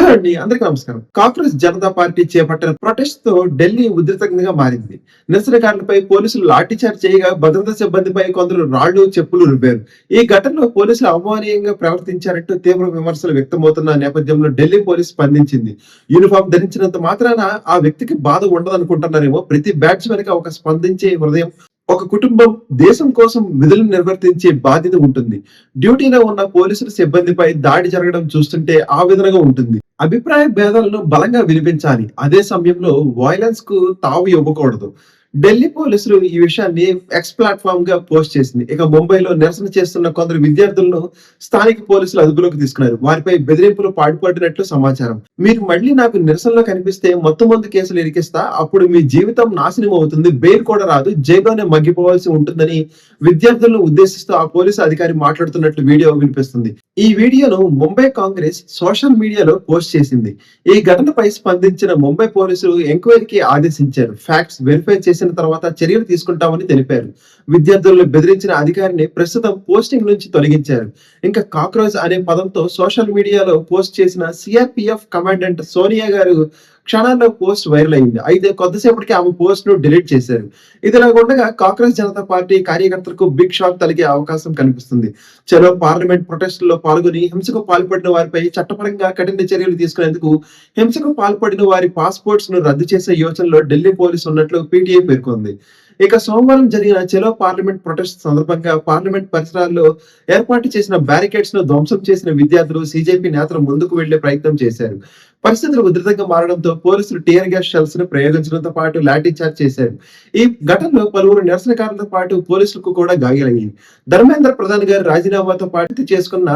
Hello అండి, అందరికీ నమస్కారం. కాంగ్రెస్ జనతా పార్టీ చేపట్టిన ప్రొటెస్ట్ తో ఢిల్లీ ఉద్రిక్తంగా మారింది. నిరసనకారులపై పోలీసులు లాఠీచార్జ్ చేయగా భద్రతా సిబ్బందిపై కొందరు రాళ్లు, చెప్పులు రువ్వారు. ఈ ఘటనలో పోలీసులు అమానవీయంగా ప్రవర్తించారంటూ తీవ్ర విమర్శలు వ్యక్తమవుతున్న నేపథ్యంలో ఢిల్లీ పోలీసు స్పందించింది. యూనిఫామ్ ధరించినంత మాత్రాన ఆ వ్యక్తికి బాధ ఉండదనుకుంటున్నారేమో. ప్రతి బ్యాచ్ వెనక ఒక స్పందించే హృదయం, ఒక కుటుంబం, దేశం కోసం విధులు నిర్వర్తించే బాధ్యత ఉంటుంది. డ్యూటీలో ఉన్న పోలీసుల సిబ్బందిపై దాడి జరగడం చూస్తుంటే ఆవేదనగా ఉంటుంది. అభిప్రాయ భేదాలను బలంగా వినిపించాలి. అదే సమయంలో వయలెన్స్ కు తావు ఇవ్వకూడదు. ఢిల్లీ పోలీసులు ఈ విషయాన్ని ఎక్స్ ప్లాట్ఫామ్ గా పోస్ట్ చేసింది. ఇక ముంబైలో నిరసన చేస్తున్న కొందరు విద్యార్థులను స్థానిక పోలీసులు అదుపులోకి తీసుకున్నారు. వారిపై బెదిరింపులు పాల్పడినట్లు సమాచారం. మీరు మళ్ళీ నాకు నిరసనలో కనిపిస్తే మొత్తం కేసులు ఇరికిస్తా, అప్పుడు మీ జీవితం నాశనం అవుతుంది, బెయిల్ కూడా రాదు, జైల్లోనే మగ్గిపోవాల్సి ఉంటుందని విద్యార్థులను ఉద్దేశిస్తూ ఆ పోలీసు అధికారి మాట్లాడుతున్నట్లు వీడియో వినిపిస్తుంది. ఈ వీడియోను ముంబై కాంగ్రెస్ సోషల్ మీడియాలో పోస్ట్ చేసింది. ఈ ఘటనపై స్పందించిన ముంబై పోలీసులు ఎంక్వైరీకి ఆదేశించారు. ఫ్యాక్ట్స్ వెరిఫై చేసిన తర్వాత చర్యలు తీసుకుంటామని తెలిపారు. విద్యార్థులను బెదిరించిన అధికారిని ప్రస్తుతం పోస్టింగ్ నుంచి తొలగించారు. ఇంకా కాక్రోచ్ అనే పదంతో సోషల్ మీడియాలో పోస్ట్ చేసిన సిఆర్పిఎఫ్ కమాండెంట్ సోనియా గారు క్షణాల్లో పోస్ట్ వైరల్ అయింది. అయితే కొద్దిసేపటికి ఆమె పోస్ట్ ను డిలీట్ చేశారు. ఇదిలా ఉండగా కాంగ్రెస్ జనతా పార్టీ కార్యకర్తలకు బిగ్ షాక్ తగిలే అవకాశం కనిపిస్తుంది. చలో పార్లమెంట్ ప్రొటెస్టుల్లో పాల్గొని హింసకు పాల్పడిన వారిపై చట్టపరంగా కఠిన చర్యలు తీసుకునేందుకు హింసకు పాల్పడిన వారి పాస్పోర్ట్స్ ను రద్దు చేసే యోచనలో ఢిల్లీ పోలీసు ఉన్నట్లు పీటీఐ పేర్కొంది. ఇక సోమవారం జరిగిన చలో పార్లమెంట్ ప్రొటెస్ట్ సందర్భంగా పార్లమెంట్ పరిసరాల్లో ఏర్పాటు చేసిన బ్యారికేడ్స్ ను ధ్వంసం చేసిన విద్యార్థులు, సీజేపీ నేతలు ముందుకు వెళ్లే ప్రయత్నం చేశారు. పరిస్థితులు ఉధృతంగా మారడంతో పోలీసులు టియర్ గ్యాస్ షెల్స్ ను ప్రయోగించడంతో పాటు లాఠీ చార్జ్ చేశారు. ఈ ఘటనలో పలువురు నిరసనకారులతో పాటు పోలీసులకు కూడా గాయాలయ్యాయి. ధర్మేంద్ర ప్రధాన్ గారు రాజీనామాతో పాటు చేసుకున్న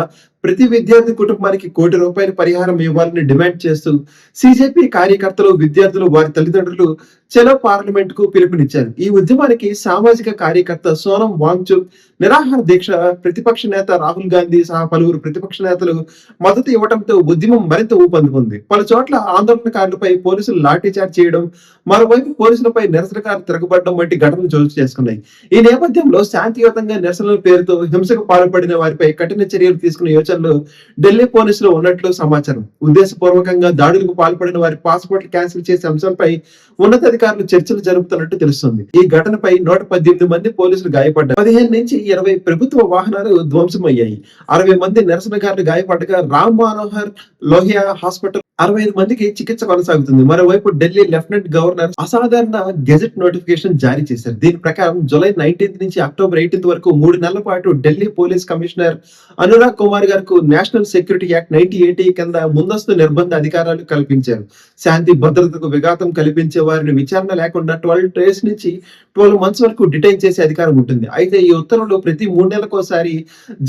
ప్రతి విద్యార్థి కుటుంబానికి ₹1,00,00,000 పరిహారం ఇవ్వాలని డిమాండ్ చేస్తూ సీజేపీ కార్యకర్తలు, విద్యార్థులు, వారి తల్లిదండ్రులు చలో పార్లమెంట్ కు పిలుపునిచ్చారు. ఈ ఉద్యమానికి సామాజిక కార్యకర్త సోనం వాంగ్చుక్ నిరాహార దీక్ష, ప్రతిపక్ష నేత రాహుల్ గాంధీ సహా పలువురు ప్రతిపక్ష నేతలు మద్దతు ఇవ్వడంతో ఉద్యమం మరింత ఊపందుకుంది. పలు చోట్ల ఆందోళనకారులపై పోలీసులు లాఠీచార్జ్ చేయడం, మరోవైపు పోలీసులపై నిరసనకారులు తిరగబడడం వంటి ఘటనలు చోటు చేసుకున్నాయి. ఈ నేపథ్యంలో శాంతియుతంగా నిరసనల పేరుతో హింసకు పాల్పడిన వారిపై కఠిన చర్యలు తీసుకునే యోచనలో ఢిల్లీ పోలీసులు ఉన్నట్లు సమాచారం. ఉద్దేశపూర్వకంగా దాడులకు పాల్పడిన వారి పాస్పోర్ట్లు క్యాన్సిల్ చేసే అంశంపై ఉన్నతాధికారులు చర్చలు జరుపుతున్నట్టు తెలుస్తుంది. ఈ ఘటనపై 118 మంది పోలీసులు గాయపడ్డారు. 15 నుంచి 20 ప్రభుత్వ వాహనాలు ధ్వంసమయ్యాయి. 60 మంది నిరసనకారులు గాయపడగా రామ్ మనోహర్ లోహియా హాస్పిటల్ 65 మందికి చికిత్స కొనసాగుతుంది. మరోవైపు ఢిల్లీ లెఫ్టినెంట్ గవర్నర్ అసాధారణ గెజెట్ నోటిఫికేషన్ జారీ చేశారు. దీని ప్రకారం జూలై 19 నుంచి అక్టోబర్ 18 వరకు 3 నెలల పాటు ఢిల్లీ పోలీస్ కమిషనర్ అనురాగ్ కుమార్ గారికి నేషనల్ సెక్యూరిటీ యాక్ట్ 1980 కింద ముందస్తు నిర్బంధ అధికారాలు కల్పించారు. శాంతి భద్రతకు విఘాతం కల్పించే వారిని విచారణ లేకుండా 12 days నుంచి 12 months వరకు డిటైన్ చేసే అధికారం ఉంటుంది. అయితే ఈ ఉత్తర్వులు ప్రతి 3 నెలలకోసారి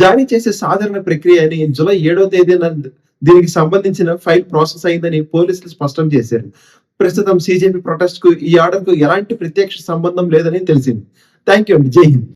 జారీ చేసే సాధారణ ప్రక్రియ అని జూలై 7వ తేదీన దీనికి సంబంధించిన ఫైల్ ప్రాసెస్ అయిందని పోలీసులు స్పష్టం చేశారు. ప్రస్తుతం సీజేపీ ప్రొటెస్ట్ కు ఈ ఆర్డర్ కు ఎలాంటి ప్రత్యక్ష సంబంధం లేదని తెలిసింది. థ్యాంక్ యూ అండి. జై హింద్.